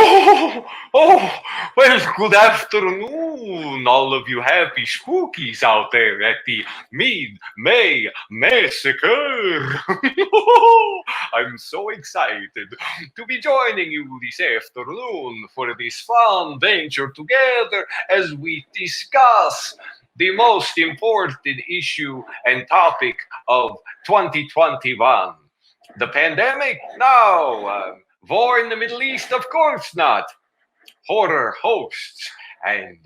Well, good afternoon, all of you happy spookies out there at the Mid May Massacre. I'm so excited to be joining you this afternoon for this fun venture together as we discuss the most important issue and topic of 2021. The pandemic? No. War in the Middle East? Of course not. Horror hosts and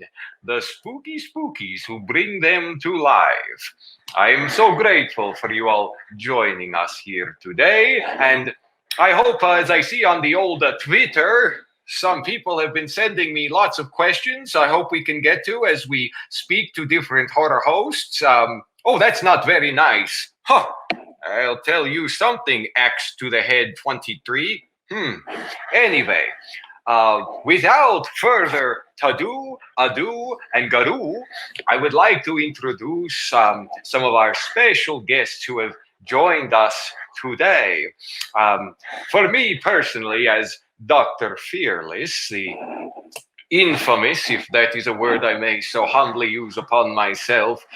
the spooky spookies who bring them to life. I am so grateful for you all joining us here today, and I hope, as I see on the old Twitter, some people have been sending me lots of questions. I hope we can get to as we speak to different horror hosts. Oh, that's not very nice. Huh. I'll tell you something, Axe to the Head 23. Anyway, without further ado, and garoo, I would like to introduce some of our special guests who have joined us today. For me personally, as Dr. Fearless, the infamous, if that is a word I may so humbly use upon myself,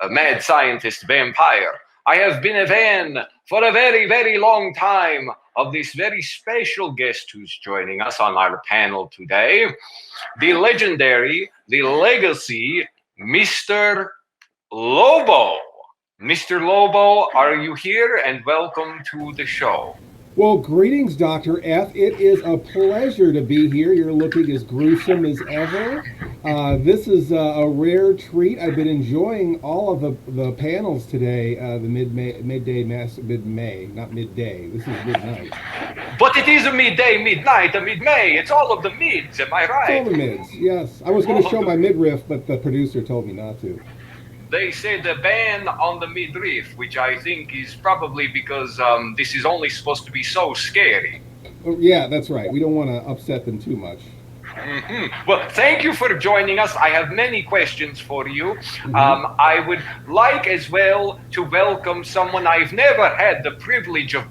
a mad scientist vampire, I have been a fan for a very, very long time of this very special guest who's joining us on our panel today, the legendary, the legacy, Mr. Lobo. Mr. Lobo, are you here? And welcome to the show. Well, greetings, Dr. F. It is a pleasure to be here. You're looking as gruesome as ever. This is a rare treat. I've been enjoying all of the panels today. The Mid May, not midday. This is midnight. But it is a midday, midnight, a mid-May. It's all of the mids, am I right? It's all the mids, yes. I was going to show my midriff, but the producer told me not to. They said a ban on the midriff, which I think is probably because this is only supposed to be so scary. Oh, yeah, that's right. We don't want to upset them too much. Well, thank you for joining us. I have many questions for you. I would like as well to welcome someone I've never had the privilege of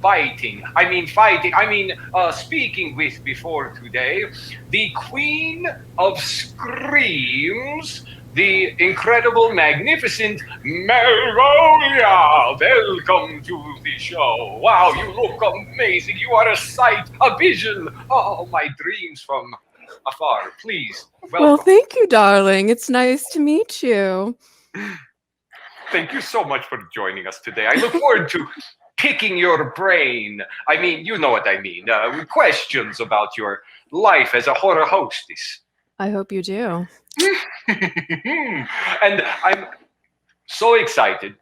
speaking with before today. The Queen of Screams, the incredible, magnificent Malvolia. Welcome to the show. Wow, you look amazing. You are a sight, a vision. Oh, my dreams from afar. Please, welcome. Well, thank you, darling. It's nice to meet you. Thank you so much for joining us today. I look forward to picking your brain. I mean, you know what I mean. Questions about your life as a horror hostess. I hope you do. And I'm so excited.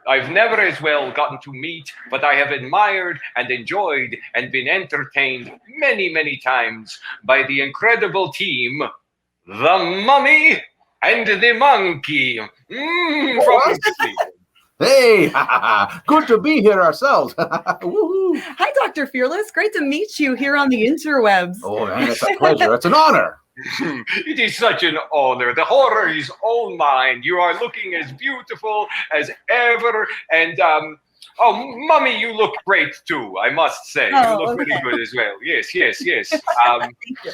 I've never as well gotten to meet, but I have admired and enjoyed and been entertained many, many times by the incredible team, the Mummy and the Monkey. Hey, good to be here ourselves. Hi, Dr. Fearless. Great to meet you here on the interwebs. Oh, man, it's a pleasure. It's an honor. It is such an honor. The horror is all mine. You are looking as beautiful as ever. And, Mummy, you look great too, I must say. You look very good as well. Yes. Thank you.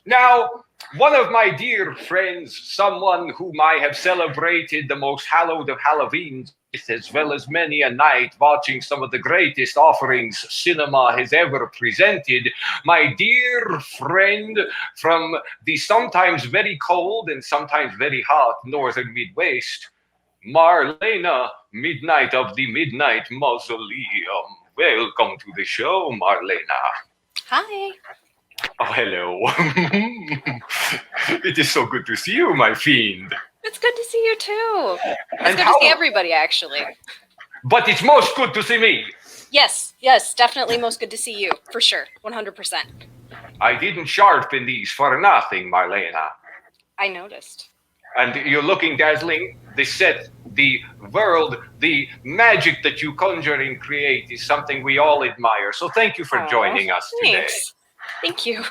Now, one of my dear friends, someone whom I have celebrated the most hallowed of Halloweens, as well as many a night watching some of the greatest offerings cinema has ever presented, my dear friend from the sometimes very cold and sometimes very hot northern Midwest, Marlena Midnite of the Midnight Mausoleum. Welcome to the show, Marlena. Hi. Oh, hello. It is so good to see you, my fiend. It's good to see you too. And It's good to see everybody, actually. But it's most good to see me. Yes, definitely most good to see you, for sure, 100%. I didn't sharpen these for nothing, Marlena. I noticed. And you're looking dazzling. The set, the world, the magic that you conjure and create is something we all admire. So thank you for joining us today. Thanks. Thank you.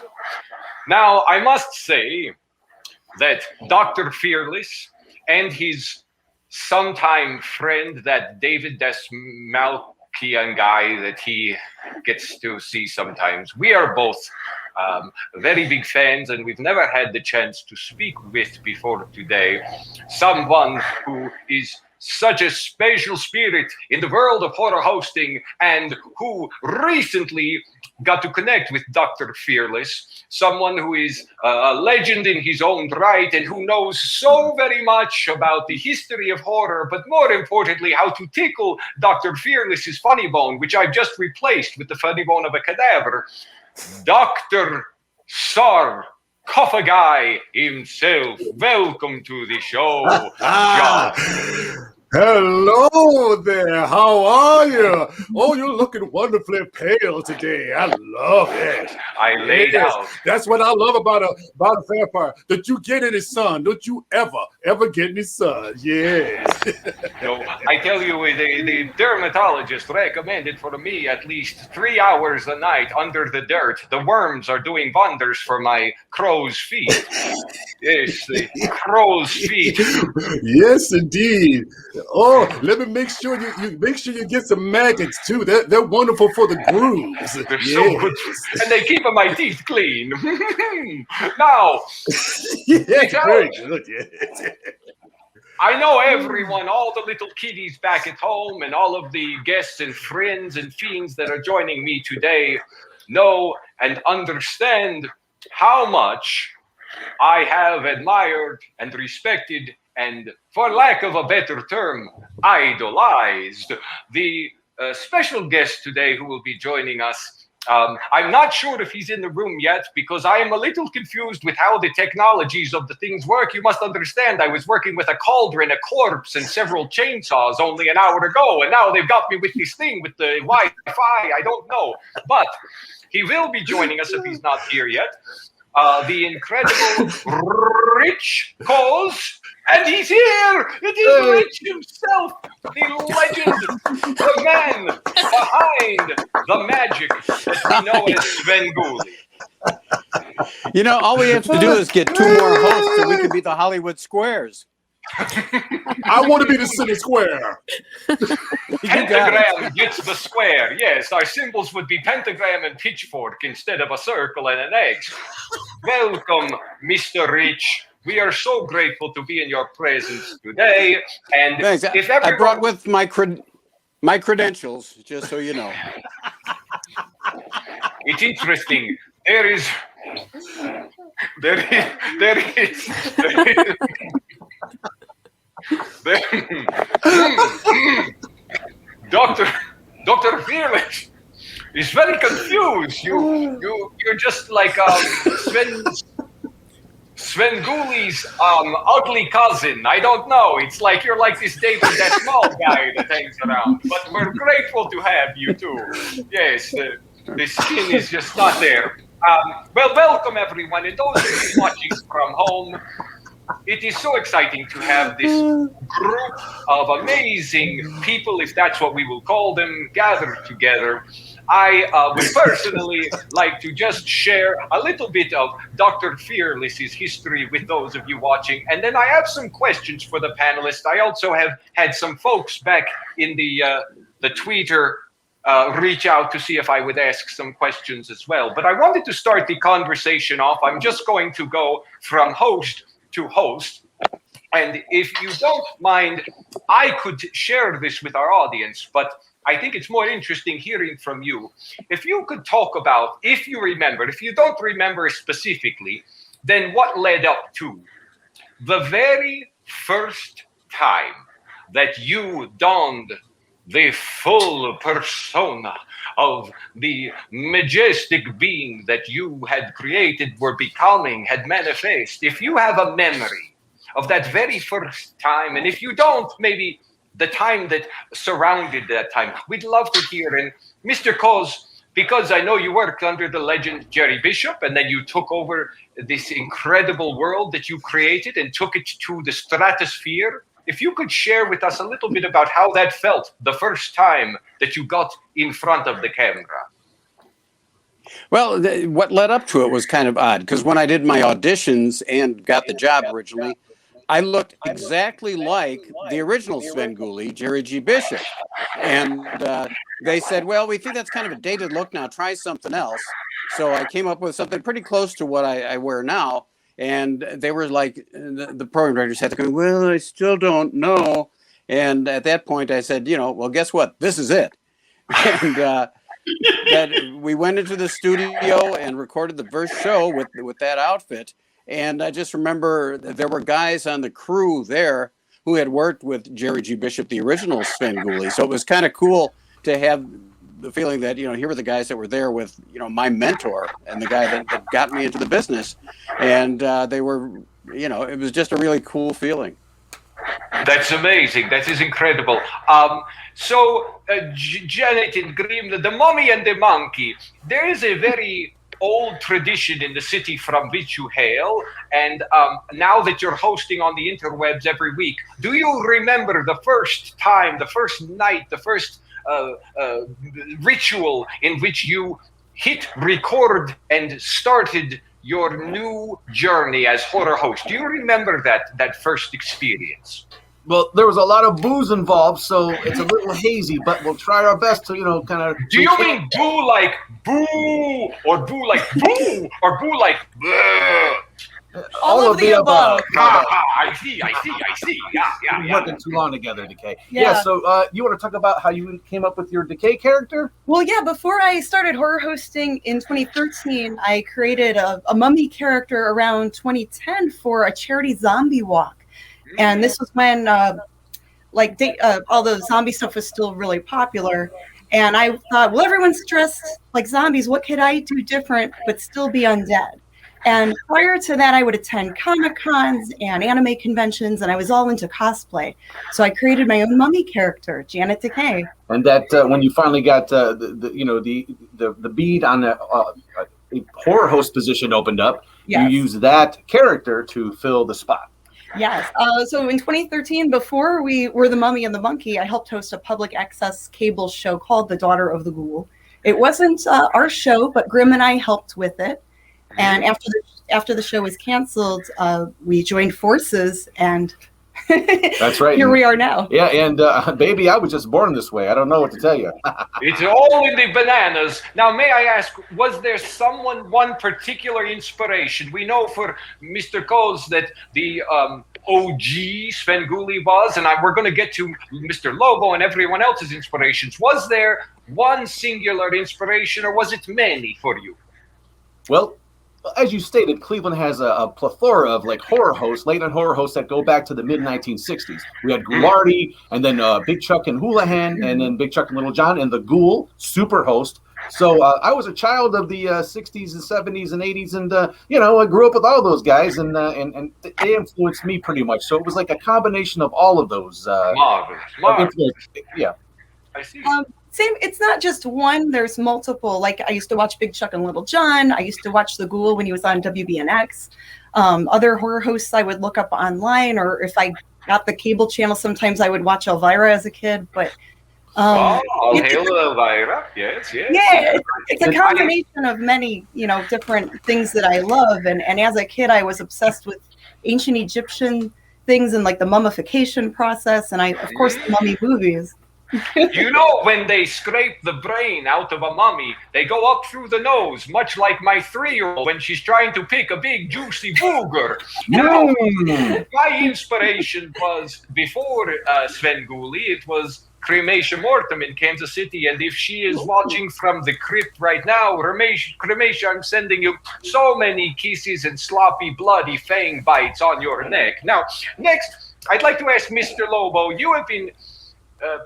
Now, I must say that Dr. Fearless and his sometime friend, that David Dastmalchian guy that he gets to see sometimes, we are both very big fans, and we've never had the chance to speak with before today. Someone who is such a special spirit in the world of horror hosting and who recently got to connect with Dr. Fearless, someone who is a legend in his own right and who knows so very much about the history of horror, but more importantly, how to tickle Dr. Fearless's funny bone, which I've just replaced with the funny bone of a cadaver. Dr. Sarcofiguy himself. Welcome to the show, John. Hello there. How are you? Oh, you're looking wonderfully pale today. I love it. I laid out. That's what I love about a vampire. That you get any sun. Don't you ever get any sun? Yes. No, I tell you, the dermatologist recommended for me at least 3 hours a night under the dirt. The worms are doing wonders for my crow's feet. Yes, the crow's feet. Yes, indeed. Oh, let me make sure you make sure you get some maggots too. They're wonderful for the grooves. They're so good, and they keep my teeth clean. Now, yes, very good. Yes. I know everyone, all the little kiddies back at home, and all of the guests and friends and fiends that are joining me today know and understand how much I have admired and respected and, for lack of a better term, idolized the special guest today who will be joining us. I'm not sure if he's in the room yet because I am a little confused with how the technologies of the things work. You must understand, I was working with a cauldron, a corpse, and several chainsaws only an hour ago, and now they've got me with this thing with the Wi-Fi. I don't know, but he will be joining us if he's not here yet. The incredible Rich Cause, and he's here! It is Rich himself, the legend, the man behind the magic that we know as Svengoolie. You know, all we have to do is get 2 more hosts and we can be the Hollywood Squares. I want to be the center square. Pentagram gets the square. Yes, our symbols would be pentagram and pitchfork instead of a circle and an X. Welcome, Mr. Rich. We are so grateful to be in your presence today. And thanks. If everyone... I brought with my credentials, just so you know. It's interesting. There is Dr. Fearless is very confused. You're just like Svengoolie's ugly cousin. I don't know. It's like you're like this David that small guy that hangs around. But we're grateful to have you too. Yes, the skin is just not there. Well, welcome everyone, and those of you watching from home. It is so exciting to have this group of amazing people, if that's what we will call them, gathered together. I would personally like to just share a little bit of Dr. Fearless's history with those of you watching, and then I have some questions for the panelists. I also have had some folks back in the Twitter reach out to see if I would ask some questions as well. But I wanted to start the conversation off. I'm just going to go from host to host. And if you don't mind, I could share this with our audience, but I think it's more interesting hearing from you. If you could talk about, if you remember, if you don't remember specifically, then what led up to the very first time that you donned the full persona of the majestic being that you had created, were becoming, had manifest. If you have a memory of that very first time, and if you don't, maybe the time that surrounded that time, we'd love to hear. And Mr. Cause, because I know you worked under the legend Jerry Bishop, and then you took over this incredible world that you created and took it to the stratosphere. If you could share with us a little bit about how that felt the first time that you got in front of the camera. Well, what led up to it was kind of odd, because when I did my auditions and got the job originally, I looked exactly like the original Svengoolie, Jerry G. Bishop. And they said, well, we think that's kind of a dated look now. Try something else. So I came up with something pretty close to what I wear now. And they were like, the program directors had to go, well, I still don't know. And at that point I said, well, guess what? This is it. And that we went into the studio and recorded the first show with that outfit. And I just remember there were guys on the crew there who had worked with Jerry G. Bishop, the original Svengoolie. So it was kind of cool to have the feeling that, here were the guys that were there with, my mentor and the guy that got me into the business. And they were, it was just a really cool feeling. That's amazing. That is incredible. Janet and Grimm, the Mummy and the Monkey, there is a very old tradition in the city from which you hail, and now that you're hosting on the interwebs every week, do you remember the first time, the first night, the first ritual in which you hit record and started your new journey as horror host? Do you remember that first experience? Well, there was a lot of booze involved, so it's a little hazy, but we'll try our best to, kind of... Do you mean boo like boo, or boo like boo, or boo like bleh? All of the above. I see. Yeah. We're working too long together, Decay. Yeah, so you want to talk about how you came up with your Decay character? Well, yeah, before I started horror hosting in 2013, I created a mummy character around 2010 for a charity zombie walk. And this was when all the zombie stuff was still really popular. And I thought, well, everyone's dressed like zombies. What could I do different but still be undead? And prior to that, I would attend Comic-Cons and anime conventions, and I was all into cosplay. So I created my own mummy character, Janet Decay. And that when you finally got the bead on a horror host position opened up, Yes. You used that character to fill the spot. Yes. So in 2013, before we were the Mummy and the Monkey, I helped host a public access cable show called The Daughter of the Ghoul. It wasn't our show, but Grimm and I helped with it. And after the show was canceled, we joined forces, and that's right. Here we are now. Yeah, and baby, I was just born this way. I don't know what to tell you. It's all in the bananas. Now, may I ask, was there one particular inspiration? We know for Mr. Coles that the OG Svengoolie was, and we're going to get to Mr. Lobo and everyone else's inspirations. Was there one singular inspiration, or was it many for you? Well, as you stated, Cleveland has a plethora of horror hosts, late night horror hosts that go back to the mid 1960s. We had Ghoulardi, and then Big Chuck and Houlihan, and then Big Chuck and Little John, and the Ghoul super host. So I was a child of the 60s and 70s and 80s, and I grew up with all those guys, and they influenced me pretty much. So it was like a combination of all of those. Marvelous. Yeah. I see. Same. It's not just one. There's multiple. Like I used to watch Big Chuck and Little John. I used to watch The Ghoul when he was on WBNX. Other horror hosts I would look up online, or if I got the cable channel, sometimes I would watch Elvira as a kid. But hail Elvira. Yes. Yeah, it's a combination of many, different things that I love. And as a kid, I was obsessed with ancient Egyptian things and like the mummification process, and of course the mummy movies. When they scrape the brain out of a mummy, they go up through the nose, much like my 3-year-old when she's trying to pick a big juicy booger. Now, my inspiration was before Svengoolie. It was Cremation Mortem in Kansas City, and if she is watching from the crypt right now, Cremation, I'm sending you so many kisses and sloppy, bloody fang bites on your neck. Now, next, I'd like to ask Mr. Lobo, you have been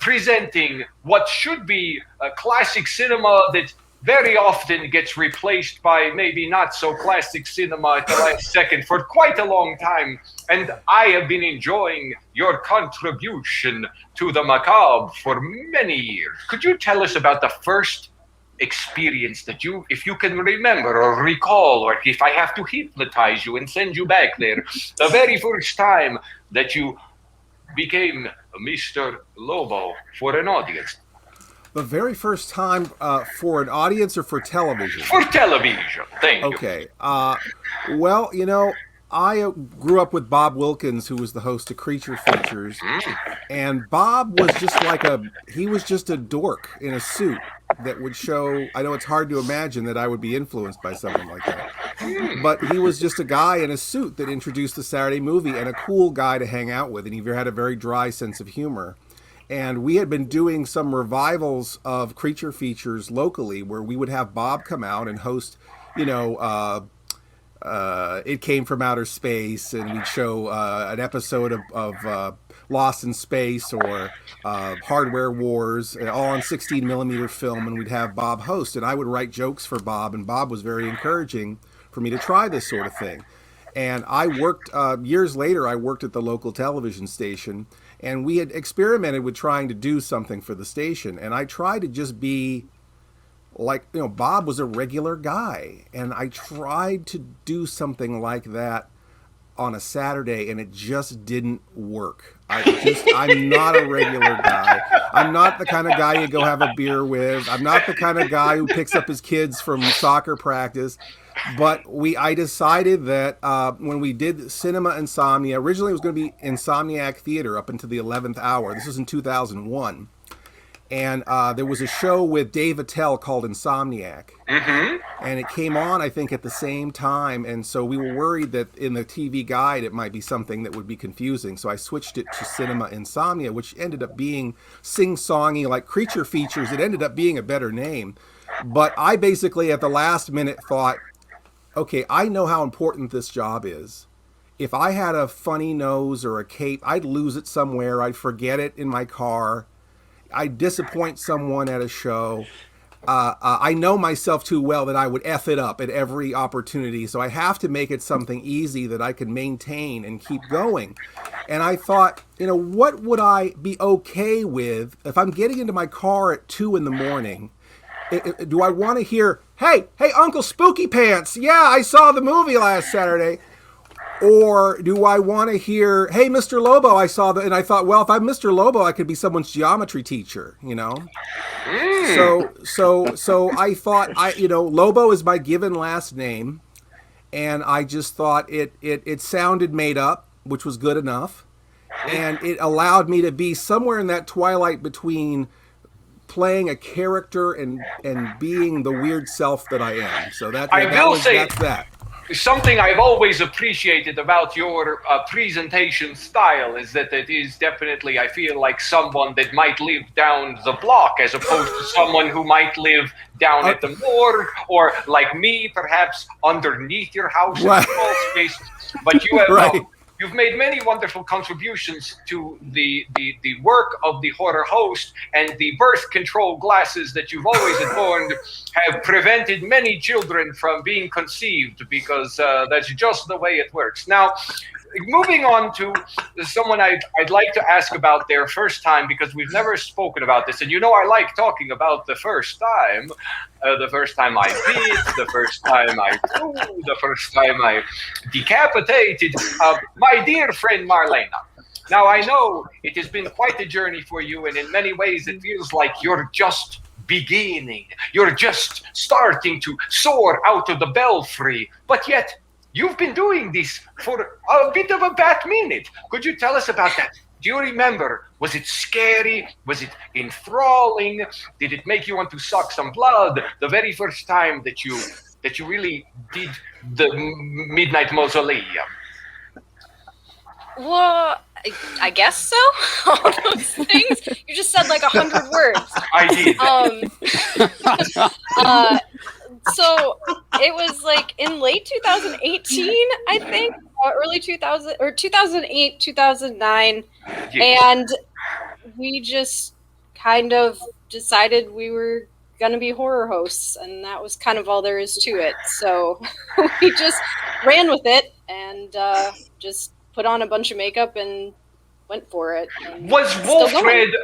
presenting what should be a classic cinema that very often gets replaced by maybe not so classic cinema at the last second for quite a long time. And I have been enjoying your contribution to the macabre for many years. Could you tell us about the first experience that if you can remember or recall, or if I have to hypnotize you and send you back there, the very first time that you became Mr. Lobo for an audience? The very first time for an audience or for television? For television, thank you. Okay. Well, I grew up with Bob Wilkins, who was the host of Creature Features, and Bob was just he was just a dork in a suit that would show. I know it's hard to imagine that I would be influenced by something like that, but he was just a guy in a suit that introduced the Saturday movie and a cool guy to hang out with, and he had a very dry sense of humor. And we had been doing some revivals of Creature Features locally where we would have Bob come out and host, It Came From Outer Space, and we'd show an episode of Lost in Space or Hardware Wars, all on 16 millimeter film, and we'd have Bob host. And I would write jokes for Bob, and Bob was very encouraging for me to try this sort of thing. And I worked, years later, I worked at the local television station, and we had experimented with trying to do something for the station. And I tried to just be like, Bob was a regular guy, and I tried to do something like that on a Saturday, and it just didn't work. I'm not a regular guy. I'm not the kind of guy you go have a beer with. I'm not the kind of guy who picks up his kids from soccer practice. But I decided that when we did Cinema Insomnia, originally it was going to be Insomniac Theater up until the 11th hour. This was in 2001. And there was a show with Dave Attell called Insomniac. Mm-hmm. And it came on, I think, at the same time. And so we were worried that in the TV guide it might be something that would be confusing. So I switched it to Cinema Insomnia, which ended up being sing-songy like Creature Features. It ended up being a better name. But I basically at the last minute thought, okay, I know how important this job is. If I had a funny nose or a cape, I'd lose it somewhere. I'd forget it in my car. I'd disappoint someone at a show. I know myself too well that I would F it up at every opportunity. So I have to make it something easy that I can maintain and keep going. And I thought, what would I be okay with if I'm getting into my car at 2 a.m? Do I want to hear, hey, Uncle Spooky Pants, yeah, I saw the movie last Saturday? Or do I want to hear, hey, Mr. Lobo, I saw and I thought, well, if I'm Mr. Lobo, I could be someone's geometry teacher, So I thought, Lobo is my given last name, and I just thought it sounded made up, which was good enough, and it allowed me to be somewhere in that twilight between playing a character and being the weird self that I am. So that's that. Something I've always appreciated about your presentation style is that it is definitely, I feel like someone that might live down the block as opposed to someone who might live down at the morgue, or like me, perhaps underneath your house in a small space. But you have you've made many wonderful contributions to the work of the horror host, and the birth control glasses that you've always adorned have prevented many children from being conceived, because that's just the way it works. Now, moving on to someone I'd like to ask about their first time, because we've never spoken about this, and I like talking about the first time. The first time I beat, the first time I threw, the first time I decapitated my dear friend Marlena. Now, I know it has been quite a journey for you, and in many ways it feels like you're just beginning. You're just starting to soar out of the belfry, but yet you've been doing this for a bit of a bad minute. Could you tell us about that? Do you remember? Was it scary? Was it enthralling? Did it make you want to suck some blood? The very first time that you really did the Midnight Mausoleum. Well, I guess so. All those things. You just said like 100 words. I did. So it was like in late 2018, I think, early 2000 or 2008, 2009, and we just kind of decided we were going to be horror hosts, and that was kind of all there is to it. So we just ran with it and just put on a bunch of makeup and went for it. Was Wolfred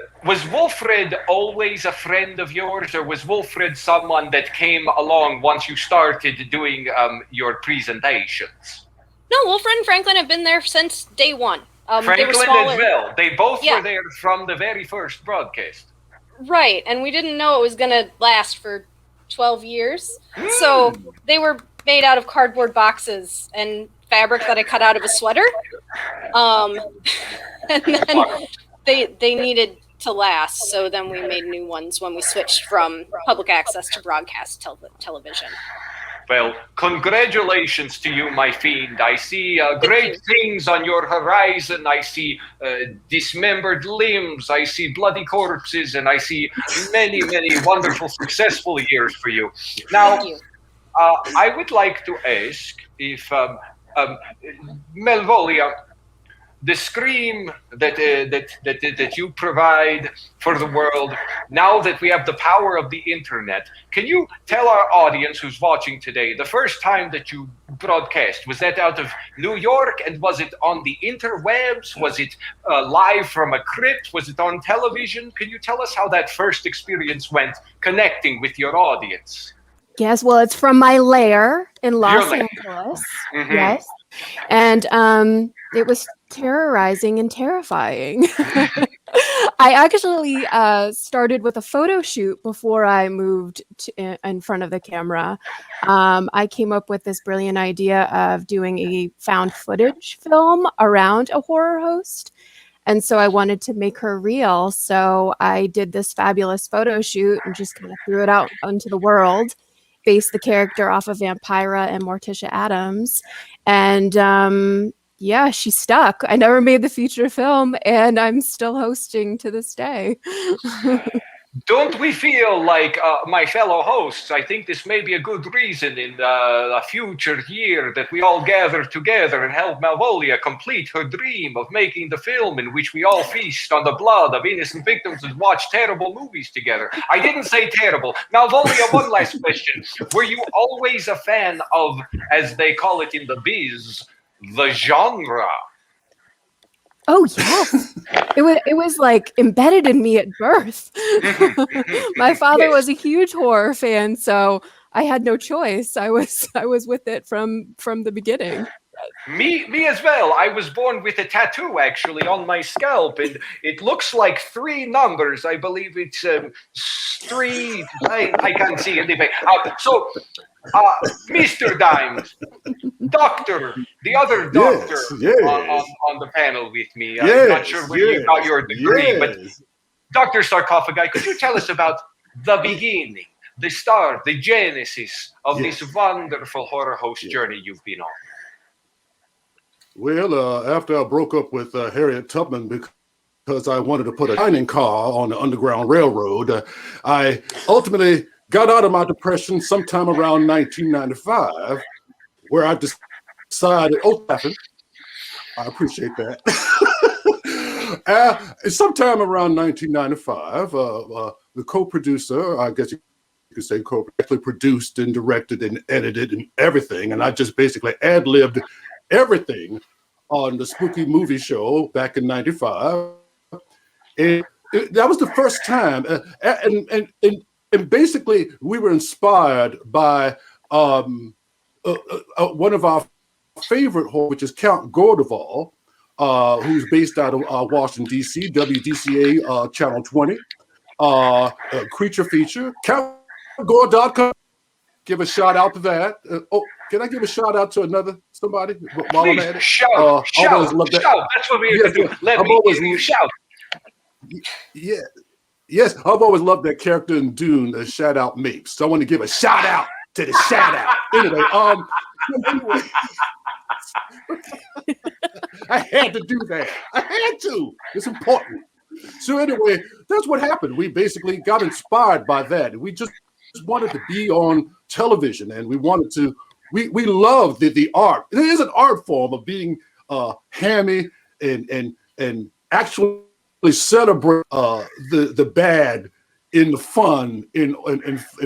always a friend of yours, or was Wolfred someone that came along once you started doing your presentations? No, Wolfred and Franklin have been there since day one. Franklin as well. They both were there from the very first broadcast. Right, and we didn't know it was going to last for 12 years. So they were made out of cardboard boxes, and fabric that I cut out of a sweater. And then they needed to last, so then we made new ones when we switched from public access to broadcast television. Well, congratulations to you, my fiend. I see great things on your horizon. I see dismembered limbs. I see bloody corpses. And I see many, many wonderful, successful years for you. Now, Thank you. I would like to ask if Malvolia, the scream that you provide for the world, now that we have the power of the internet, can you tell our audience who's watching today, the first time that you broadcast, was that out of New York, and was it on the interwebs? Was it live from a crypt? Was it on television? Can you tell us how that first experience went connecting with your audience? Yes, well, it's from my lair in Los lair. Angeles. Mhm. Yes. And it was terrorizing and terrifying. I actually started with a photo shoot before I moved in front of the camera. I came up with this brilliant idea of doing a found footage film around a horror host. And so I wanted to make her real. So I did this fabulous photo shoot and just kind of threw it out into the world, based the character off of Vampira and Morticia Addams. And yeah, she stuck. I never made the feature film, and I'm still hosting to this day. Don't we feel like, my fellow hosts, I think this may be a good reason in a future year that we all gather together and help Malvolia complete her dream of making the film in which we all feast on the blood of innocent victims and watch terrible movies together. I didn't say terrible. Malvolia, one last question. Were you always a fan of, as they call it in the biz, the genre? Oh yes, it was like embedded in me at birth. My father was a huge horror fan, so I had no choice. I was with it from the beginning. Me as well. I was born with a tattoo actually on my scalp, and it looks like 3 numbers. I believe it's 3. I can't see anything. Mr. Dimes, Doctor, the other doctor on the panel with me. I'm not sure where you got your degree, but Dr. Sarcofiguy, could you tell us about the beginning, the start, the genesis of this wonderful horror host journey you've been on? Well, after I broke up with Harriet Tubman because I wanted to put a dining car on the Underground Railroad, I ultimately got out of my depression sometime around 1995, where I decided, I appreciate that. Sometime around 1995, the co-producer, I guess you could say actually produced and directed and edited and everything, and I just basically ad-libbed everything on the spooky movie show back in 95. And that was the first time, and basically, we were inspired by one of our favorite horror, which is Count Gordeval, who's based out of Washington, D.C., WDCA Channel 20, creature feature. CountGore.com. Give a shout out to that. Can I give a shout out to somebody while I'm at it? Shout. That's what we have to do. Let me give you shout. Yeah. Yes, I've always loved that character in Dune, Shout Out Mapes. So I want to give a shout out to the shout out. Anyway, I had to do that. I had to. It's important. So anyway, that's what happened. We basically got inspired by that. We just wanted to be on television, and we wanted to. We loved the art. There is an art form of being hammy and actually celebrate the bad in the fun in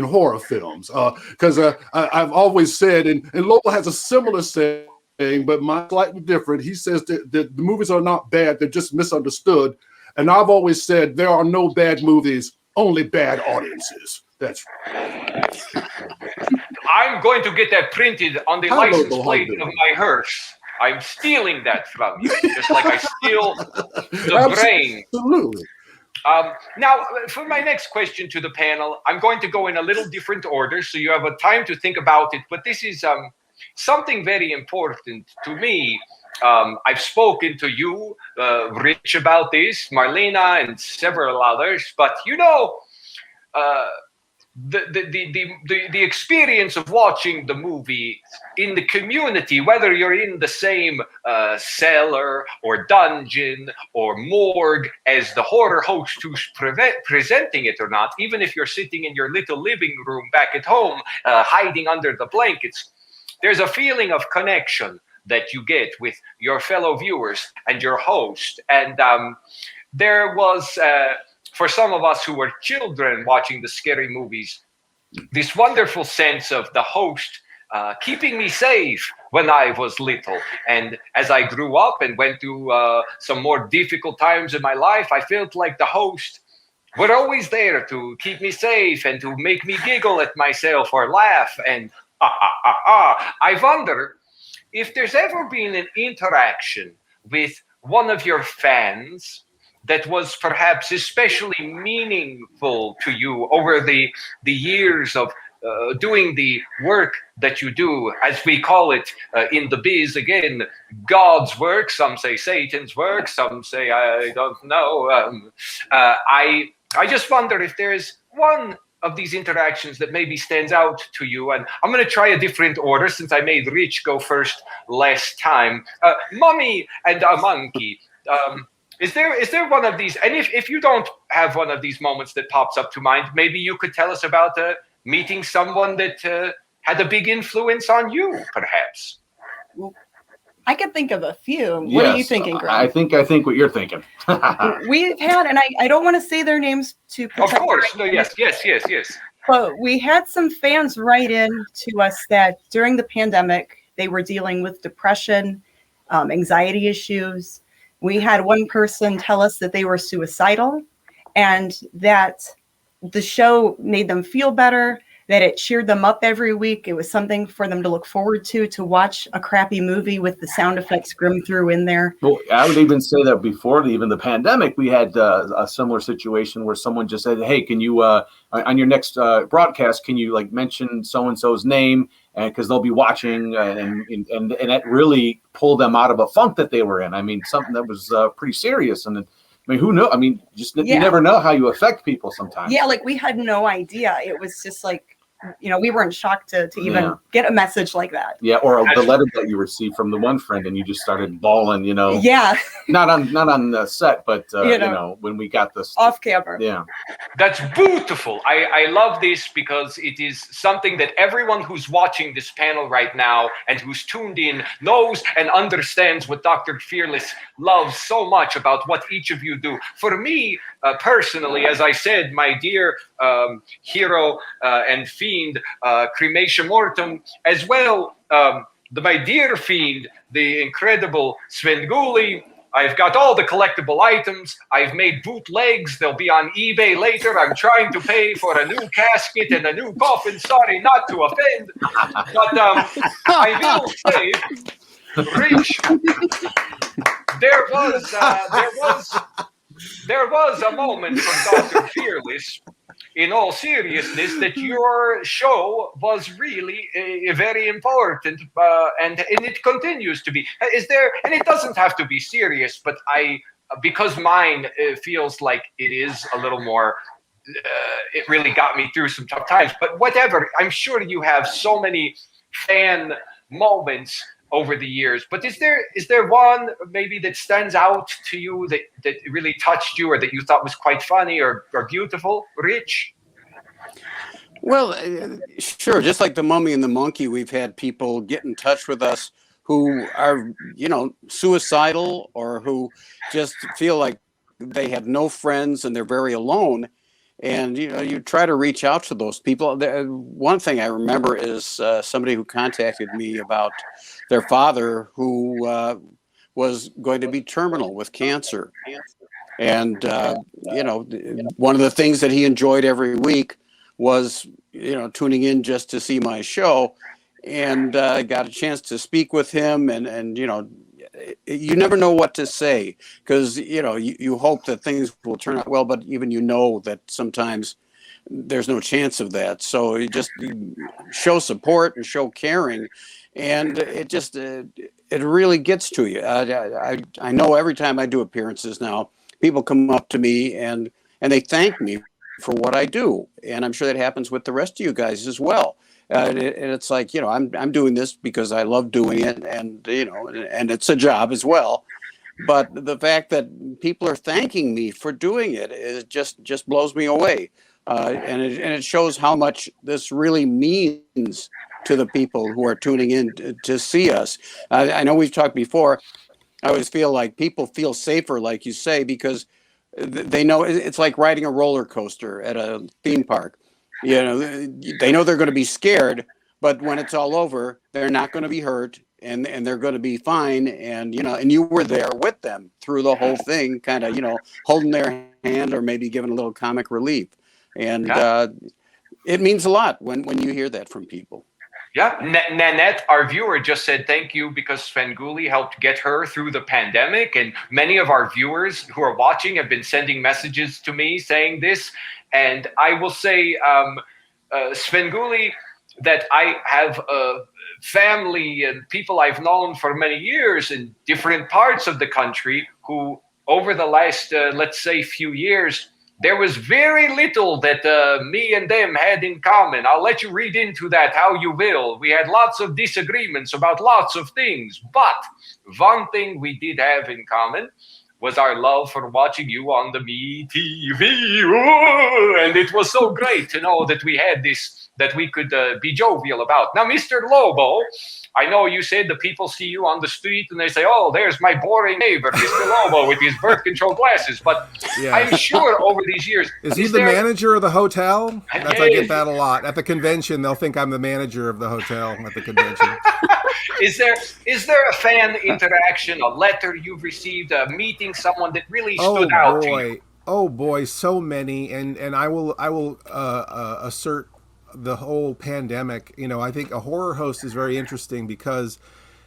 horror films, because I've always said, and Lobo has a similar saying, but mine's slightly different. He says that the movies are not bad, they're just misunderstood, and I've always said there are no bad movies, only bad audiences. That's right. I'm going to get that printed on the license plate of my hearse. I'm stealing that from you, just like I steal the brain. Absolutely. Now, for my next question to the panel, I'm going to go in a little different order, so you have a time to think about it. But this is something very important to me. I've spoken to you, Rich, about this, Marlena, and several others. But the experience of watching the movie in the community, whether you're in the same cellar or dungeon or morgue as the horror host who's presenting it or not, even if you're sitting in your little living room back at home, hiding under the blankets, there's a feeling of connection that you get with your fellow viewers and your host. And there was, for some of us who were children watching the scary movies, this wonderful sense of the host keeping me safe when I was little. And as I grew up and went through some more difficult times in my life, I felt like the host were always there to keep me safe and to make me giggle at myself or laugh. And I wonder if there's ever been an interaction with one of your fans that was perhaps especially meaningful to you over the years of doing the work that you do, as we call it in the biz, again, God's work. Some say Satan's work. Some say, I don't know. I just wonder if there is one of these interactions that maybe stands out to you. And I'm going to try a different order since I made Rich go first last time. Mummy and a monkey. Is there one of these? And if you don't have one of these moments that pops up to mind, maybe you could tell us about meeting someone that had a big influence on you, perhaps. Well, I could think of a few. What are you thinking, Greg? I think what you're thinking. We've had, and I don't want to say their names to protect. Of course. No, yes. But we had some fans write in to us that during the pandemic, they were dealing with depression, anxiety issues. We had one person tell us that they were suicidal and that the show made them feel better, that it cheered them up every week. It was something for them to look forward to watch a crappy movie with the sound effects grim through in there. Well, I would even say that before even the pandemic, we had a similar situation where someone just said, hey, can you, on your next broadcast, can you like mention so-and-so's name? And because they'll be watching and that really pulled them out of a funk that they were in. I mean, something that was pretty serious. And I mean, who knows? I mean, you never know how you affect people sometimes. Yeah, like we had no idea. It was just like, we weren't shocked to even get a message like that. Yeah, or the letter that you received from the one friend and you just started bawling, Yeah. not on the set, but when we got this off camera. Yeah. That's beautiful. I love this because it is something that everyone who's watching this panel right now and who's tuned in knows and understands what Dr. Fearless loves so much about what each of you do. For me, personally, as I said, my dear hero and fiend, Cremation Mortem, as well, my dear fiend, the incredible Svengoolie. I've got all the collectible items. I've made bootlegs. They'll be on eBay later. I'm trying to pay for a new casket and a new coffin. Sorry not to offend. But I will say, Rich, there was a moment from Dr. Fearless, in all seriousness, that your show was really very important, and it continues to be. And it doesn't have to be serious, but because mine feels like it is a little more, it really got me through some tough times. But whatever, I'm sure you have so many fan moments over the years. But is there one maybe that stands out to you that really touched you or that you thought was quite funny or beautiful, Rich? Well, sure. Just like the Mummy and the Monkey, we've had people get in touch with us who are, suicidal or who just feel like they have no friends and they're very alone. And, you try to reach out to those people. One thing I remember is somebody who contacted me about their father who was going to be terminal with cancer. And, one of the things that he enjoyed every week was, tuning in just to see my show. And I got a chance to speak with him and you never know what to say because, you hope that things will turn out well, but even that sometimes there's no chance of that. So you just show support and show caring, and it just it really gets to you. I know every time I do appearances now, people come up to me and they thank me for what I do, and I'm sure that happens with the rest of you guys as well. And it's like, you know, I'm doing this because I love doing it, and you know, and it's a job as well. But the fact that people are thanking me for doing it just blows me away, and it shows how much this really means to the people who are tuning in to see us. I know we've talked before. I always feel like people feel safer, like you say, because they know it's like riding a roller coaster at a theme park. You know, they know they're going to be scared, but when it's all over, they're not going to be hurt, and they're going to be fine. And you know, and you were there with them through the whole thing, kind of, you know, holding their hand or maybe giving a little comic relief. And it means a lot when you hear that from people. Yeah, Nanette, our viewer, just said thank you because Svengoolie helped get her through the pandemic. And many of our viewers who are watching have been sending messages to me saying this. And I will say, Svengoolie, that I have a family and people I've known for many years in different parts of the country who, over the last, let's say, few years, there was very little that me and them had in common. I'll let you read into that how you will. We had lots of disagreements about lots of things. But one thing we did have in common was our love for watching you on the Me TV. Ooh, and it was so great to know that we had this, that we could be jovial about. Now, Mr. Lobo, I know you said the people see you on the street and they say, oh, there's my boring neighbor, Mr. Lobo, with his birth control glasses. But Yeah. I'm sure over these years... Is he the manager of the hotel? I get that a lot. At the convention, they'll think I'm the manager of the hotel at the convention. Is there a fan interaction, a letter you've received, a meeting, someone that really stood out to you? Oh boy, so many, and I will assert the whole pandemic. You know, I think a horror host is very interesting because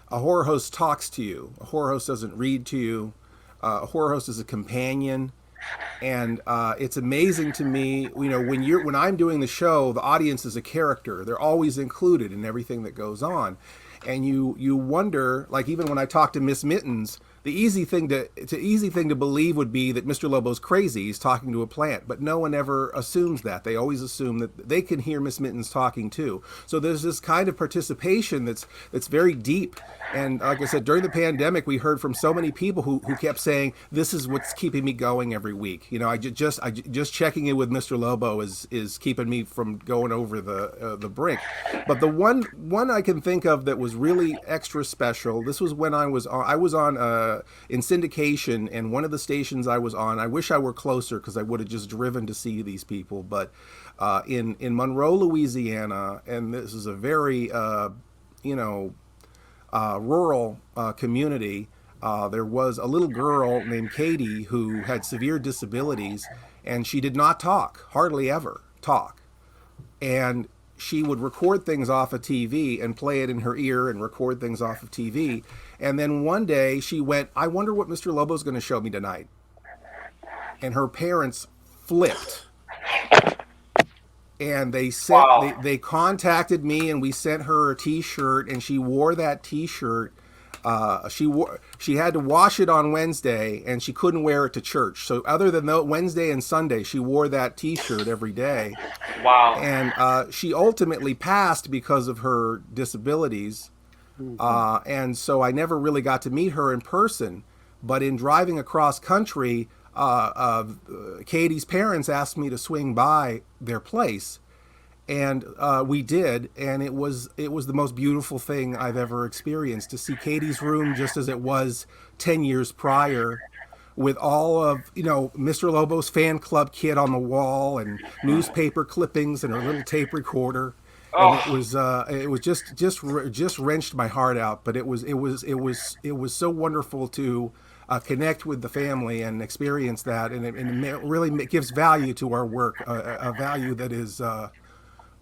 a horror host talks to you. A horror host doesn't read to you. A horror host is a companion, and it's amazing to me. You know, when I'm doing the show, the audience is a character. They're always included in everything that goes on, and you wonder, like even when I talk to Miss Mittens. The easy thing to believe would be that Mr. Lobo's crazy. He's talking to a plant, but no one ever assumes that. They always assume that they can hear Miss Mittens talking too. So there's this kind of participation that's very deep. And like I said, during the pandemic, we heard from so many people who kept saying, "This is what's keeping me going every week." You know, I just checking in with Mr. Lobo is keeping me from going over the brink. But the one I can think of that was really extra special. This was when I was on in syndication, and one of the stations I was on, I wish I were closer because I would have just driven to see these people, but in Monroe, Louisiana, and this is a very rural community, there was a little girl named Katie who had severe disabilities, and she did not talk, hardly ever talk, and she would record things off of TV and play it in her ear and record things off of TV. And then one day she went, I wonder what Mr. Lobo's going to show me tonight. And her parents flipped. And they contacted me, and we sent her a T-shirt, and she wore that T-shirt. She had to wash it on Wednesday, and she couldn't wear it to church. So other than Wednesday and Sunday, she wore that T-shirt every day. Wow. And she ultimately passed because of her disabilities. And so I never really got to meet her in person. But in driving across country, Katie's parents asked me to swing by their place. And we did, and it was the most beautiful thing I've ever experienced, to see Katie's room just as it was 10 years prior, with all of, Mr. Lobo's fan club kit on the wall and newspaper clippings and her little tape recorder. And it was just wrenched my heart out. But it was so wonderful to connect with the family and experience that, and it really gives value to our work, a value that is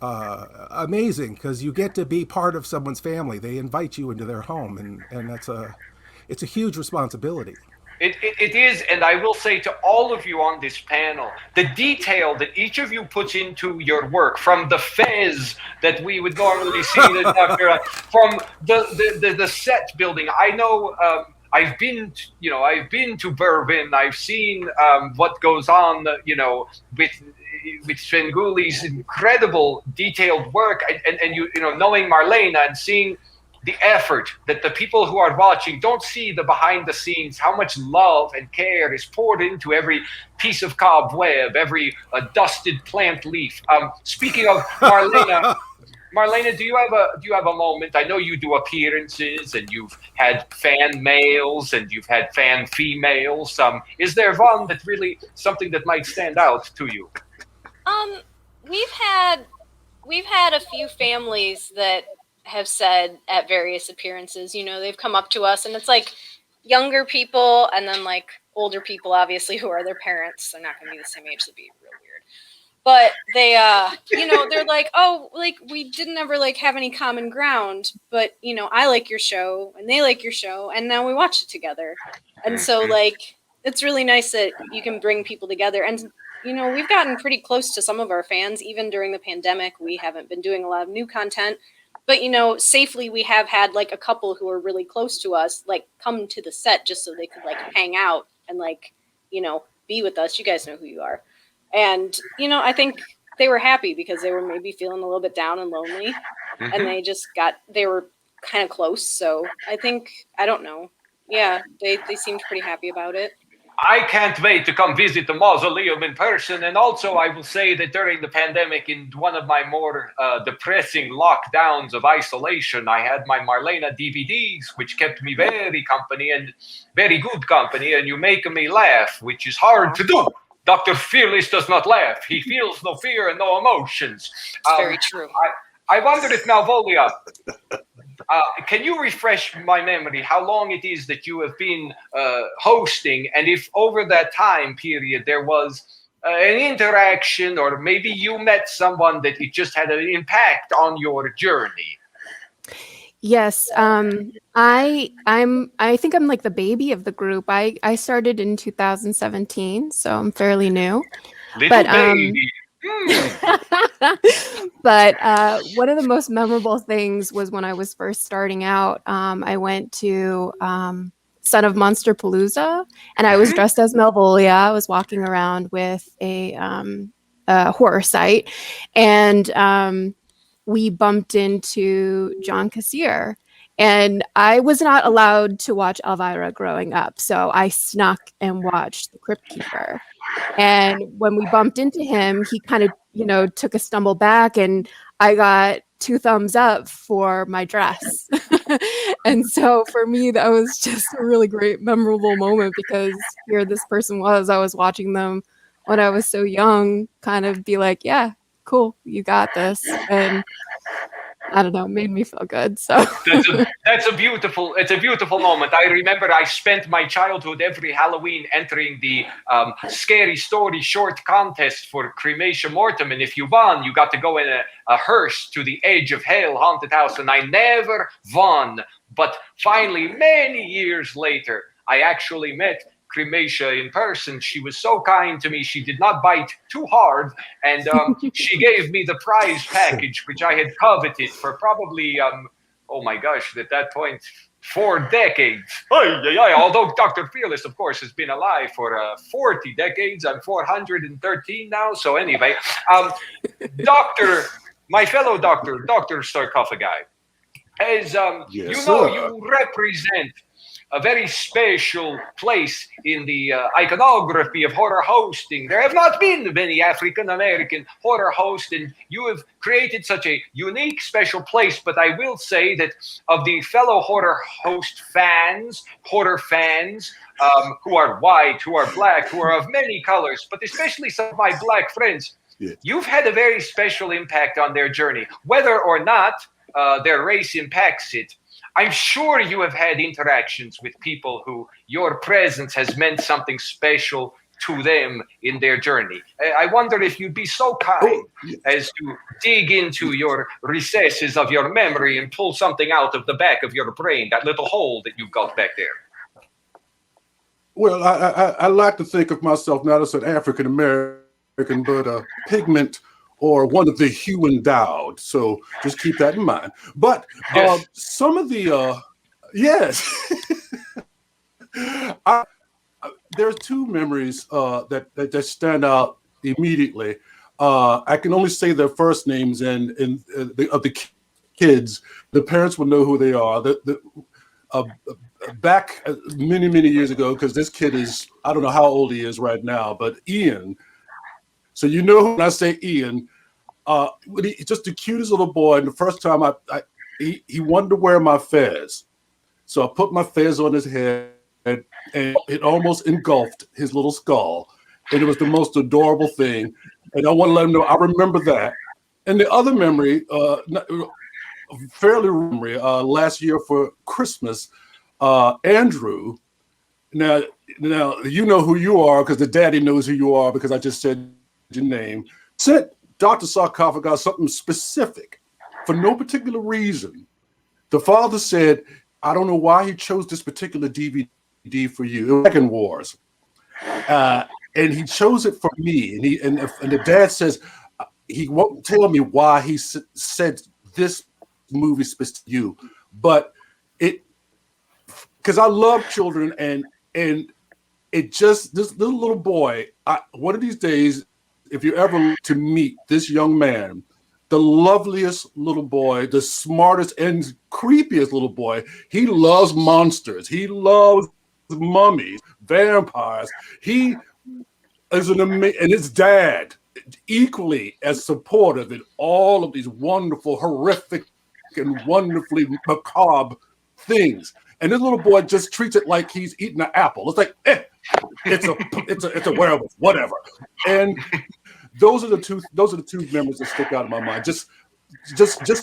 amazing, because you get to be part of someone's family. They invite you into their home, and it's a huge responsibility. It is, and I will say to all of you on this panel, the detail that each of you puts into your work, from the fez that we would normally see, from the set building. I know I've been to Berlin. I've seen what goes on, with Svengoolie's incredible detailed work, and knowing Marlena and seeing the effort that the people who are watching don't see, the behind the scenes, how much love and care is poured into every piece of cobweb, every dusted plant leaf. Speaking of Marlena, do you have a moment? I know you do appearances, and you've had fan males and you've had fan females. Is there one that really, something that might stand out to you? We've had a few families that have said at various appearances, they've come up to us, and it's like younger people and then like older people, obviously, who are their parents. They're not going to be the same age. That'd be real weird. But they, they're like, oh, like we didn't ever like have any common ground, but I like your show and they like your show, and now we watch it together. And so like, it's really nice that you can bring people together. And we've gotten pretty close to some of our fans, even during the pandemic. We haven't been doing a lot of new content, but safely we have had like a couple who are really close to us, like come to the set just so they could like hang out and like, be with us. You guys know who you are. And, I think they were happy because they were maybe feeling a little bit down and lonely, and they were kind of close. So I think, I don't know. Yeah, they seemed pretty happy about it. I can't wait to come visit the mausoleum in person. And also, I will say that during the pandemic, in one of my more depressing lockdowns of isolation, I had my Marlena DVDs, which kept me very company and very good company. And you make me laugh, which is hard to do. Dr. Fearless does not laugh. He feels no fear and no emotions. It's very true. I wonder if Malvolia, can you refresh my memory how long it is that you have been hosting, and if over that time period there was an interaction, or maybe you met someone that it just had an impact on your journey? Yes, I think I'm like the baby of the group. I started in 2017, so I'm fairly new. Little baby. But one of the most memorable things was when I was first starting out. I went to Son of Monsterpalooza, and I was dressed as Malvolia. I was walking around with a horror site, and we bumped into John Cassier, and I was not allowed to watch Elvira growing up, so I snuck and watched The Crypt Keeper. And when we bumped into him, he kind of, took a stumble back, and I got 2 thumbs up for my dress. And so for me, that was just a really great, memorable moment, because here this person was, I was watching them when I was so young, kind of be like, yeah, cool, you got this. And I don't know, it made me feel good. So it's a beautiful moment. I remember I spent my childhood every Halloween entering the scary story short contest for Cremation Mortem, and if you won, you got to go in a hearse to the Edge of Hell haunted house, and I never won. But finally, many years later, I actually met Crematia in person. She was so kind to me. She did not bite too hard, and she gave me the prize package, which I had coveted for probably, oh my gosh, at that point, 4 decades. Although Dr. Fearless, of course, has been alive for 40 decades. I'm 413 now. So anyway, my fellow doctor, Dr. Sarcofiguy, as you represent a very special place in the iconography of horror hosting. There have not been many African-American horror hosts, and you have created such a unique, special place. But I will say that of the fellow horror host fans, who are white, who are black, who are of many colors, but especially some of my black friends, you've had a very special impact on their journey. Whether or not their race impacts it, I'm sure you have had interactions with people who your presence has meant something special to them in their journey. I wonder if you'd be so kind as to dig into your recesses of your memory and pull something out of the back of your brain, that little hole that you've got back there. Well, I like to think of myself not as an African American, but a pigment or one of the hue endowed. So just keep that in mind. But Yes. some of the yes, there's two memories that stand out immediately. I can only say their first names and of the kids. The parents will know who they are. Back many years ago, because this kid is, I don't know how old he is right now, but Ian. So you know when I say Ian, he's just the cutest little boy. And the first time he wanted to wear my fez, so I put my fez on his head, and it almost engulfed his little skull, and it was the most adorable thing. And I want to let him know I remember that. And the other memory, fairly memory, last year for Christmas. Andrew, now you know who you are because the daddy knows who you are because I just said your name. Sent Dr. Sarcofiguy something specific for no particular reason. The father said, I don't know why he chose this particular DVD for you. Second Wars, and he chose it for me. And the dad says he won't tell me why he said this movie specific to you, but it. Because I love children, and it just, this little boy, one of these days, if you're ever to meet this young man, the loveliest little boy, the smartest and creepiest little boy, he loves monsters. He loves mummies, vampires. He is an amazing, and his dad, equally as supportive in all of these wonderful, horrific, and wonderfully macabre things. And this little boy just treats it like he's eating an apple. It's like, it's a werewolf, whatever. And those are the two memories that stick out in my mind. Just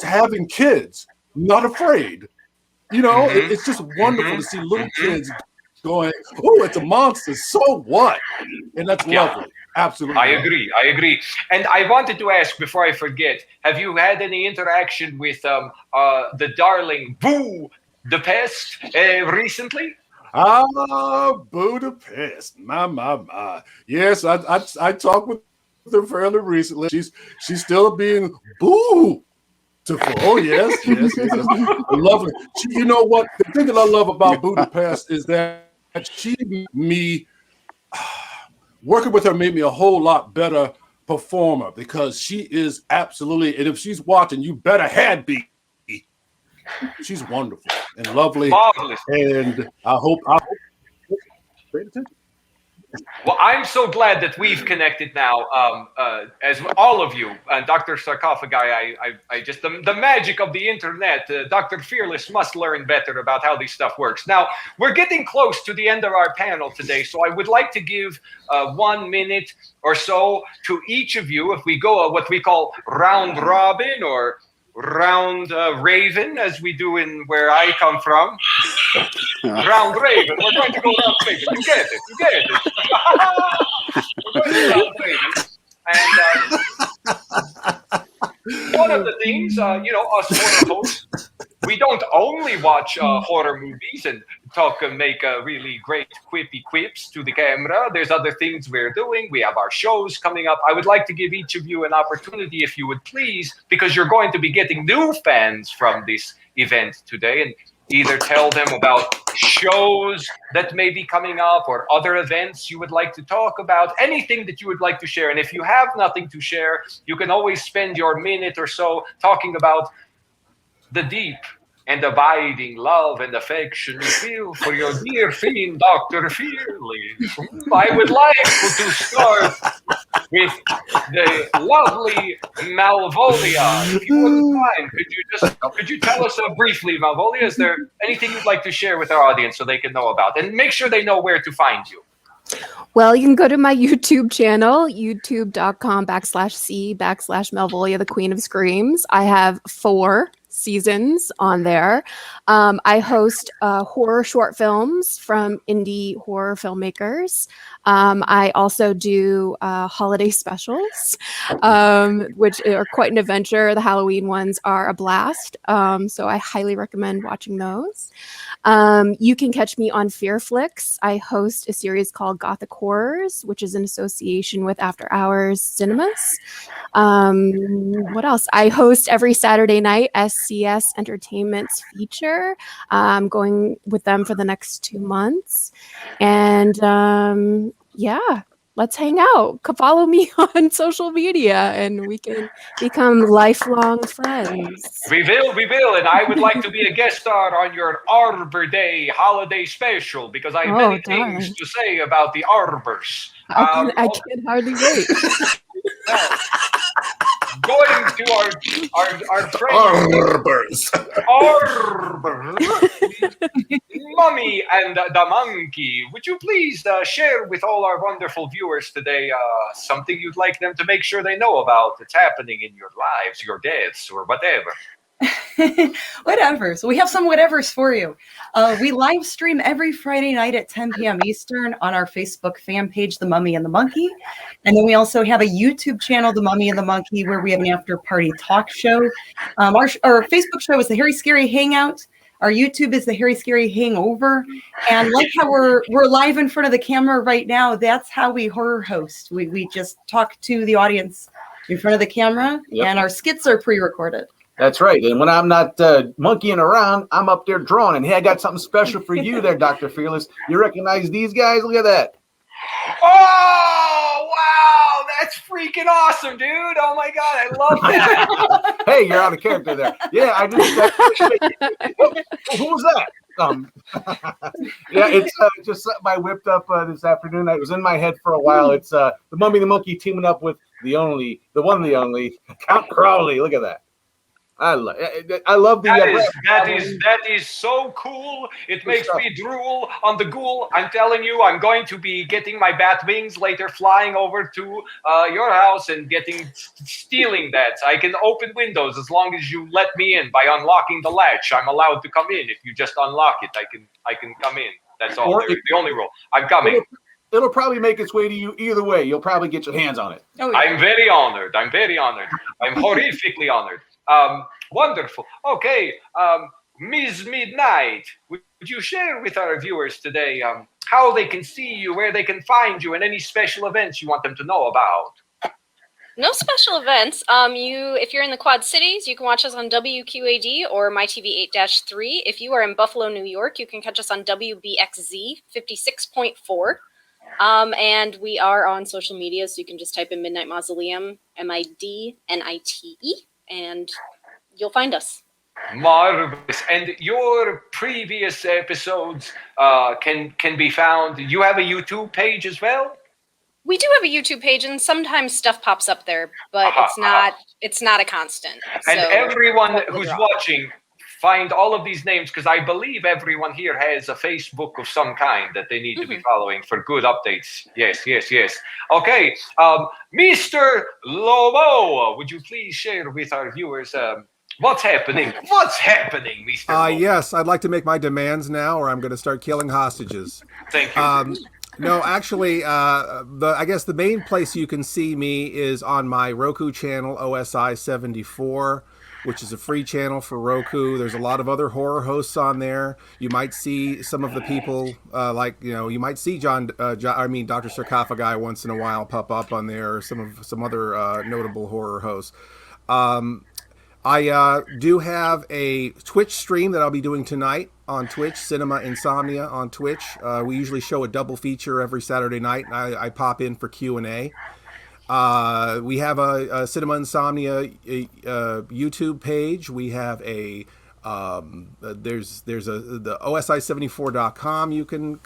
having kids, not afraid. You know, it's just wonderful to see little kids going, oh, it's a monster. So what? And that's lovely. Absolutely. I agree. And I wanted to ask before I forget, have you had any interaction with the darling Boo the Pest recently? Budapest. My. Yes, I talked with her fairly recently. She's still being beautiful. Oh yes. Lovely. You know what? The thing that I love about Budapest is that working with her made me a whole lot better performer because she is absolutely, and if she's watching, you better had be. She's wonderful and lovely, marvelous. And I hope. Well, I'm so glad that we've connected now, as all of you. And Dr. Sarcofiguy, I just the magic of the internet. Dr. Fearless must learn better about how this stuff works. Now we're getting close to the end of our panel today, so I would like to give 1 minute or so to each of you. If we go what we call round robin or round raven, as we do in where I come from. Round raven. We're going to go round raven. You get it. We're going to go round raven. And one of the things, us horror hosts, we don't only watch horror movies and talk and make really great quippy quips to the camera. There's other things we're doing. We have our shows coming up. I would like to give each of you an opportunity, if you would please, because you're going to be getting new fans from this event today, and either tell them about shows that may be coming up or other events you would like to talk about, anything that you would like to share. And if you have nothing to share, you can always spend your minute or so talking about the deep and abiding love and affection you feel for your dear fiend, Dr. Fearless. I would like to start with the lovely Malvolia. If you wouldn't mind, could you tell us briefly, Malvolia, is there anything you'd like to share with our audience so they can know about? And make sure they know where to find you. Well, you can go to my YouTube channel, youtube.com/C/Malvolia, the Queen of Screams. I have 4 seasons on there. I host horror short films from indie horror filmmakers. I also do holiday specials, which are quite an adventure. The Halloween ones are a blast. So I highly recommend watching those. You can catch me on Fear Flicks. I host a series called Gothic Horrors, which is in association with After Hours Cinemas. What else? I host every Saturday night SCS Entertainment's feature. I'm going with them for the next 2 months. And yeah, let's hang out. Follow me on social media and we can become lifelong friends. We will, and I would like to be a guest star on your Arbor Day holiday special because I have many things to say about the arbors. I can hardly wait. Going to our friend Arbors. Arbor, Mummy and the Monkey, would you please share with all our wonderful viewers today something you'd like them to make sure they know about that's happening in your lives, your deaths, or whatever? Whatever. So we have some whatevers for you. We live stream every Friday night at 10 p.m. Eastern on our Facebook fan page, The Mummy and the Monkey. And then we also have a YouTube channel, The Mummy and the Monkey, where we have an after party talk show. Our Facebook show is the Harry Scary Hangout. Our YouTube is the Harry Scary Hangover. And like how we're live in front of the camera right now, that's how we horror host. We just talk to the audience in front of the camera, and our skits are pre-recorded. That's right. And when I'm not monkeying around, I'm up there drawing. And hey, I got something special for you there, Dr. Fearless. You recognize these guys? Look at that. Oh, wow. That's freaking awesome, dude. Oh, my God. I love that. Hey, you're out of character there. Yeah, I did that. Who was that? Yeah, it's just something I whipped up this afternoon. It was in my head for a while. It's the Mummy and the Monkey teaming up with the one, the only, Count Crowley. Look at that. I love the that is so cool. It makes me drool on the ghoul. I'm telling you, I'm going to be getting my bat wings later, flying over to your house and stealing that. I can open windows as long as you let me in by unlocking the latch. I'm allowed to come in. If you just unlock it, I can come in. That's all. There's the only rule. I'm coming. It'll probably make its way to you either way. You'll probably get your hands on it. Oh, yeah. I'm very honored. I'm horrifically honored. Wonderful. Okay, Ms. Midnite, would you share with our viewers today how they can see you, where they can find you, and any special events you want them to know about? No special events. If you're in the Quad Cities, you can watch us on WQAD or MyTV 8-3. If you are in Buffalo, New York, you can catch us on WBXZ 56.4. And we are on social media, so you can just type in Midnight Mausoleum, MIDNITE, and you'll find us. Marvelous. And your previous episodes can be found. You have a YouTube page as well? We do have a YouTube page, and sometimes stuff pops up there, but it's not a constant. And so everyone who's watching, find all of these names, because I believe everyone here has a Facebook of some kind that they need to be following for good updates. Yes. Okay, Mr. Lobo, would you please share with our viewers what's happening? What's happening, Mr. Lobo? Yes, I'd like to make my demands now, or I'm going to start killing hostages. Thank you. No, actually, I guess the main place you can see me is on my Roku channel, OSI74. Which is a free channel for Roku. There's a lot of other horror hosts on there. You might see some of the people, you might see Dr. Sarcofiguy once in a while pop up on there, or some other notable horror hosts. I do have a Twitch stream that I'll be doing tonight on Twitch, Cinema Insomnia on Twitch. We usually show a double feature every Saturday night, and I pop in for Q&A. We have a Cinema Insomnia YouTube page. We have the OSI74.com. You can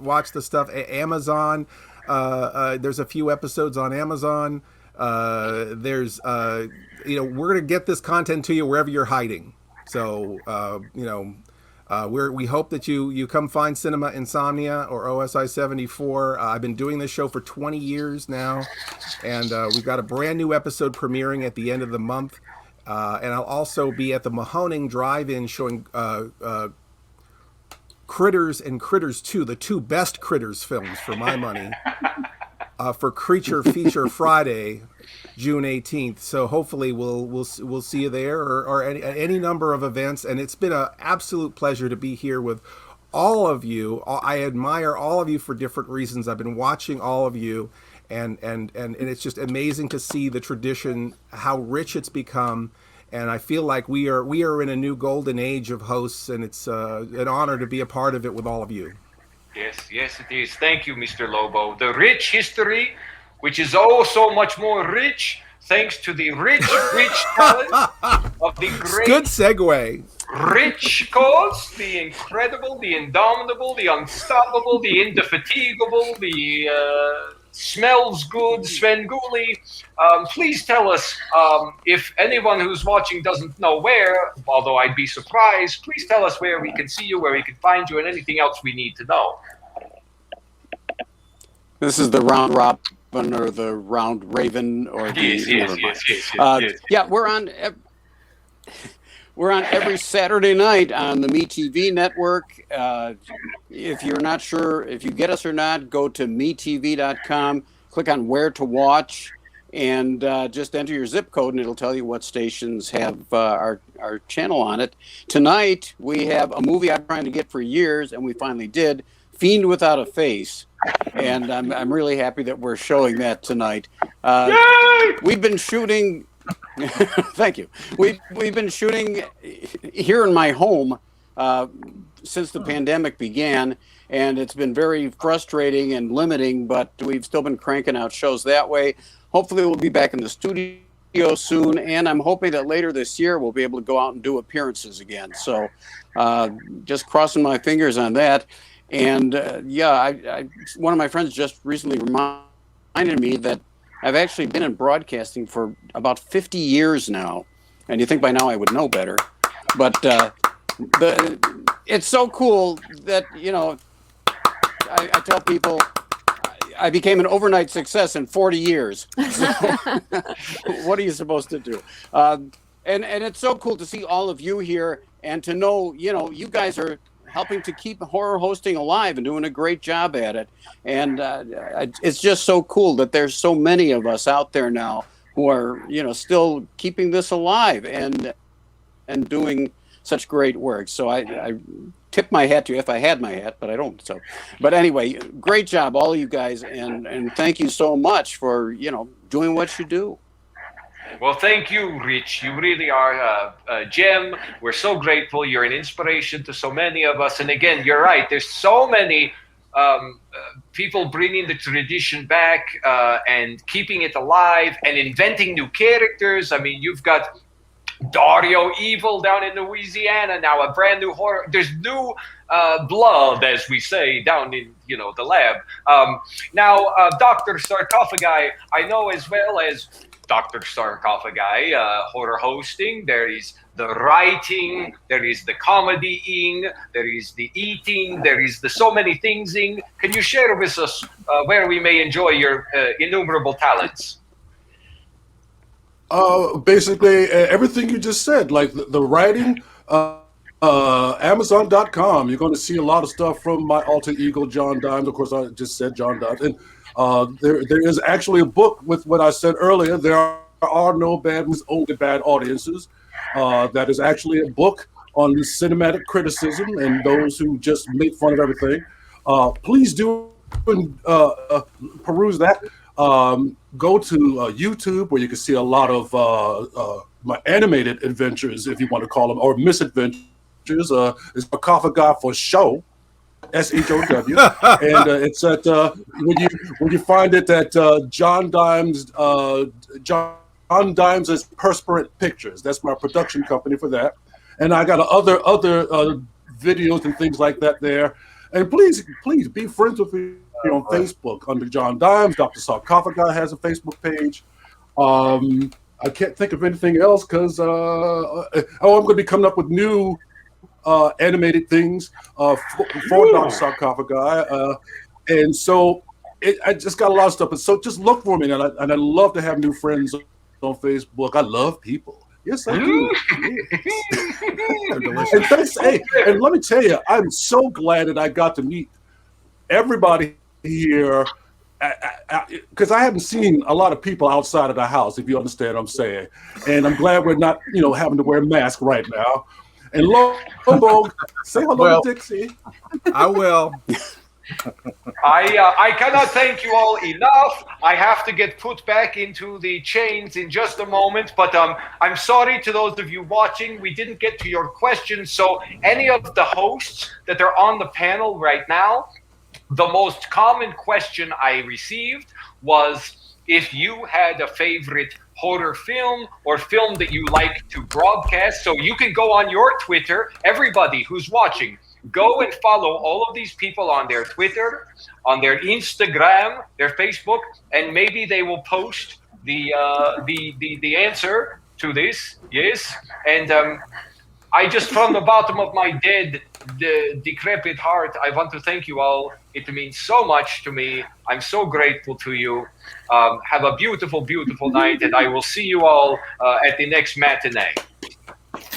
watch the stuff. Amazon. There's a few episodes on Amazon. We're gonna get this content to you wherever you're hiding. So we hope that you come find Cinema Insomnia or OSI 74. I've been doing this show for 20 years now, and we've got a brand new episode premiering at the end of the month. And I'll also be at the Mahoning Drive-In showing Critters and Critters 2, the two best Critters films for my money, for Creature Feature Friday, June 18th. So hopefully we'll see you there, or any number of events. And it's been an absolute pleasure to be here with all of you. I admire all of you for different reasons. I've been watching all of you, and it's just amazing to see the tradition, how rich it's become. And I feel like we are in a new golden age of hosts, and it's an honor to be a part of it with all of you. Yes, it is. Thank you, Mr. Lobo. The rich history, which is oh so much more rich, thanks to the rich talent of the great... Good segue. Rich Cause, the incredible, the indomitable, the unstoppable, the indefatigable, the smells good Svengoolie. Please tell us, if anyone who's watching doesn't know where, although I'd be surprised, please tell us where we can see you, where we can find you, and anything else we need to know. This is the round robin or the round raven or the... Yes. Yeah, we're on every Saturday night on the MeTV network. If you're not sure if you get us or not, go to metv.com, click on where to watch, and just enter your zip code, and it'll tell you what stations have our channel on it. Tonight, we have a movie I've been trying to get for years, and we finally did, Fiend Without a Face. And I'm really happy that we're showing that tonight. We've been shooting... Thank you. We've been shooting here in my home since the pandemic began, and it's been very frustrating and limiting, but we've still been cranking out shows that way. Hopefully we'll be back in the studio soon, and I'm hoping that later this year we'll be able to go out and do appearances again. So just crossing my fingers on that. And one of my friends just recently reminded me that I've actually been in broadcasting for about 50 years now, and you think by now I would know better. But it's so cool that, I tell people I became an overnight success in 40 years. So what are you supposed to do? And it's so cool to see all of you here and to know, you guys are helping to keep horror hosting alive and doing a great job at it. And it's just so cool that there's so many of us out there now who are, still keeping this alive and doing such great work. So I tip my hat to you if I had my hat, but I don't. So, but anyway, great job, all of you guys. And thank you so much for, doing what you do. Well, thank you, Rich. You really are a gem. We're so grateful. You're an inspiration to so many of us. And again, you're right. There's so many people bringing the tradition back and keeping it alive and inventing new characters. I mean, you've got Dario Evil down in Louisiana now, a brand new horror. There's new blood, as we say, down in the lab. Now, Dr. Sarcofiguy, I know as well as Dr. Sarcofiguy, horror hosting. There is the writing, there is the comedying, there is the eating, there is the so many thingsing. Can you share with us where we may enjoy your innumerable talents? Basically, everything you just said, like the writing, Amazon.com. You're going to see a lot of stuff from my alter ego, John Dimes. Of course, I just said John Dimes. And there is actually a book with what I said earlier. There are no bad ones, only bad audiences. That is actually a book on the cinematic criticism and those who just make fun of everything. Please do peruse that. Go to YouTube, where you can see a lot of my animated adventures, if you want to call them, or misadventures. It's Sarcofiguy for show. SHOW, and it's at when you find it at John Dimes is Perspirant Pictures. That's my production company for that, and I got other videos and things like that there. And please be friends with me on Facebook under John Dimes. Dr. Sarcofiguy has a Facebook page. I can't think of anything else because I'm going to be coming up with new animated things for Dr. Sarcofiguy, and so I just got a lot of stuff. And so just look for me, and I love to have new friends on Facebook. I love people. Yes, I do. They're delicious. And let me tell you, I'm so glad that I got to meet everybody here, because I haven't seen a lot of people outside of the house, if you understand what I'm saying. And I'm glad we're not, having to wear a mask right now. And Lobo, say hello to Dixie. I will. I cannot thank you all enough. I have to get put back into the chains in just a moment, but I'm sorry to those of you watching. We didn't get to your questions, so any of the hosts that are on the panel right now, the most common question I received was if you had a favorite horror film or film that you like to broadcast. So you can go on your Twitter, everybody who's watching, go and follow all of these people on their Twitter, on their Instagram, their Facebook, and maybe they will post the answer to this. Yes, and I just, from the bottom of my decrepit heart, I want to thank you all. It means so much to me. I'm so grateful to you. Have a beautiful, beautiful night, and I will see you all at the next matinee.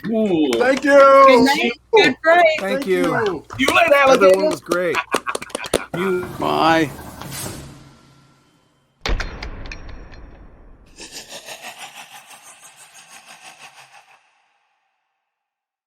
Ooh. Thank you. Good night. Good night. Thank you. You later, Everyone alligator. was great. Bye.